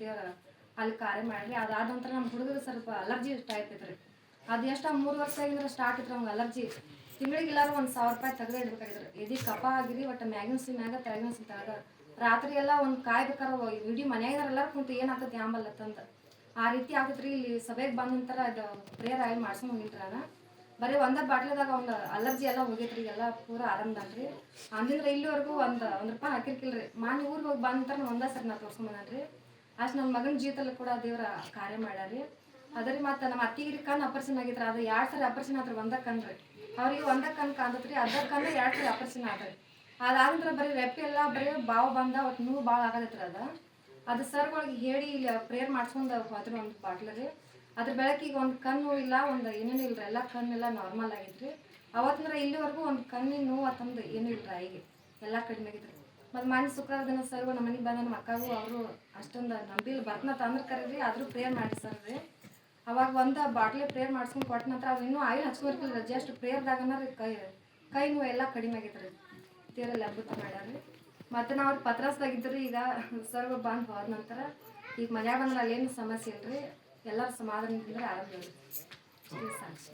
ದೇವ್ರ ಅಲ್ಲಿ ಕಾರ್ಯ ಮಾಡಿರಿ. ಅದಾದ ನಂತರ ನಮ್ಮ ಹುಡುಗರು ಸ್ವಲ್ಪ ಅಲರ್ಜಿ ಟೈಪ್ ಇದ್ರಿ. ಅದು ಎಷ್ಟು 3 ವರ್ಷ ಆಗಿದ್ರೆ ಸ್ಟಾರ್ಟ್ ಇತ್ತು ನಮ್ಗೆ ಅಲರ್ಜಿ. ತಿಂಗಳಿಗೆ ಎಲ್ಲರೂ 1,000 ರೂಪಾಯಿ ತೆಗೆದು ಇಡ್ಬೇಕಾಗಿದ್ರು. ಎದಿ ಕಫ ಆಗಿರಿ ಒಟ್ಟು ಮ್ಯಾಗಿನ ಮ್ಯಾಗ ತೆಳಗಿನ ತೆಳಗ ರಾತ್ರಿ ಎಲ್ಲ ಒಂದು ಕಾಯ್ಬೇಕಾರೆ ಇಡೀ ಮನೆಯಾಗೆಲ್ಲರೂ ಕುಂತು ಏನಾಗ್ತದೆ ಯಾಂಬಲ್ಲತ್ತಂದು ಆ ರೀತಿ ಆಗ್ತೈತ್ರಿ. ಇಲ್ಲಿ ಸಭೆಗೆ ಬಂದ ನಂತರ ಅದು ಪ್ರೇಯರ್ ಆಗಿ ಮಾಡ್ಸ್ಕೊಂಡು ಹೋಗಿನ್ರಿ ನಾನು. ಬರೀ ಒಂದೇ ಬಾಟ್ಲಿದಾಗ ಒಂದು ಅಲರ್ಜಿ ಎಲ್ಲ ಹೋಗೈತ್ರಿ. ಎಲ್ಲ ಪೂರ ಆರಾಮದಾನ್ರಿ. ಅಂದಿಂದ ಇಲ್ಲಿವರೆಗೂ ಒಂದು ರೂಪಾಯಿ ಹಾಕಿರ್ಕಿಲ್ರಿ. ಮಾನ್ಯ ಊರಿಗೆ ಹೋಗಿ ಬಂದ ನಂತರ ಒಂದೇ ಸರಿ ನಾ ತೋರ್ಸ್ಕೊಂಬಂದ್ರಿ. ಅಷ್ಟು ನನ್ನ ಮಗನ ಜೀವಿತಲ್ಲಿ ಕೂಡ ದೇವರ ಕಾರ್ಯ ಮಾಡ್ಯಾರಿ. ಅದ್ರಿ ಮತ್ತು ನಮ್ಮ ಅತ್ತಿಗಿರಿ ಕಣ್ಣು ಆಪರೇಷನ್ ಆಗಿದ್ರಿ. ಅದು 2 ಸರಿ ಆಪರೇಷನ್ ಆದ್ರಿ. ಒಂದೇ ಕಣ್ರಿ ಅವ್ರಿಗೆ ಒಂದೇ ಕಣ್ಣು ಕಾಣ್ತೈತ್ರಿ. ಅರ್ಧ ಕಣ್ಣು 2 ಸರಿ ಆಪರೇಷನ್ ಆದ್ರಿ. ಅದಾದಂದ್ರೆ ಬರೀ ರೆಪ್ಪೆ ಎಲ್ಲ ಬರೀ ಬಾವು ಬಂದ ಒಟ್ಟು ನೋವು ಭಾಳ ಆಗತೈತ್ರಿ. ಅದು ಸರ್ಗಳಿಗೆ ಹೇಳಿ ಇಲ್ಲಿ ಪ್ರೇಯರ್ ಮಾಡ್ಸ್ಕೊಂಡು ಹೋದ್ರಿ ಒಂದು ಬಾಟ್ಲರಿ. ಅದ್ರ ಬೆಳಕಿಗೆ ಒಂದು ಕಣ್ಣು ಇಲ್ಲ, ಒಂದು ಏನೇನು ಇಲ್ರಿ. ಎಲ್ಲ ಕಣ್ಣೆಲ್ಲ ನಾರ್ಮಲ್ ಆಗೈತ್ರಿ. ಅವತ್ತಿಂದ್ರೆ ಇಲ್ಲಿವರೆಗೂ ಒಂದು ಕಣ್ಣಿನ ನೋವು ಅಂತಂದು ಏನೂ ಇಲ್ರಿ. ಆಯಿಗೆ ಎಲ್ಲ ಕಡಿಮೆ ಆಗಿದ್ರಿ. ಮತ್ತು ಮನೆ ಶುಕ್ರವಾರ ದಿನ ಸರ್ಗಳು ನಮ್ಮ ಮನೆಗೆ ಬಂದ ನಮ್ಮ ಅಕ್ಕಾಗೂ ಅವರು ಅಷ್ಟೊಂದು ನಂಬಿಲ್ಲ ಬರ್ತನ ತಂದ್ರೆ ಕರೀರಿ ಆದರೂ ಪ್ರೇಯರ್ ಮಾಡಿ ಸರ್ ರೀ. ಅವಾಗ ಒಂದು ಬಾಟ್ಲಿ ಪ್ರೇಯರ್ ಮಾಡ್ಸ್ಕೊಂಡು ಕೊಟ್ಟ ನಂತರ ಅವ್ರು ಇನ್ನೂ ಆಯಿಲ್ ಹಚ್ಕೊಳ್ತಿಲ್ಲ. ಜಸ್ಟ್ ಪ್ರೇಯರ್ದಾಗನ ರೀ ಕೈ ನೋವು ಎಲ್ಲ ಕಡಿಮೆ ಆಗೈತ್ರಿ. ದೇವರಲ್ಲಿ ಅದ್ಭುತ ಮಾಡ್ಯಾರ್ರಿ. ಮತ್ತು ನಾವು ಅವ್ರು ಪತ್ರಾಸ್ದಾಗಿದ್ದರು. ಈಗ ಸರ್ಗಳು ಬಂದು ಹೋದ ನಂತರ ಈಗ ಮನ್ಯಾಗ ಬಂದ್ರೆ ಅಲ್ಲೇನು ಸಮಸ್ಯೆ ಇಲ್ರಿ. ಎಲ್ಲರೂ ಸಮಾಧಾನದಿಂದ ಆರಾಮ ಸಾಕ್ಷಿ.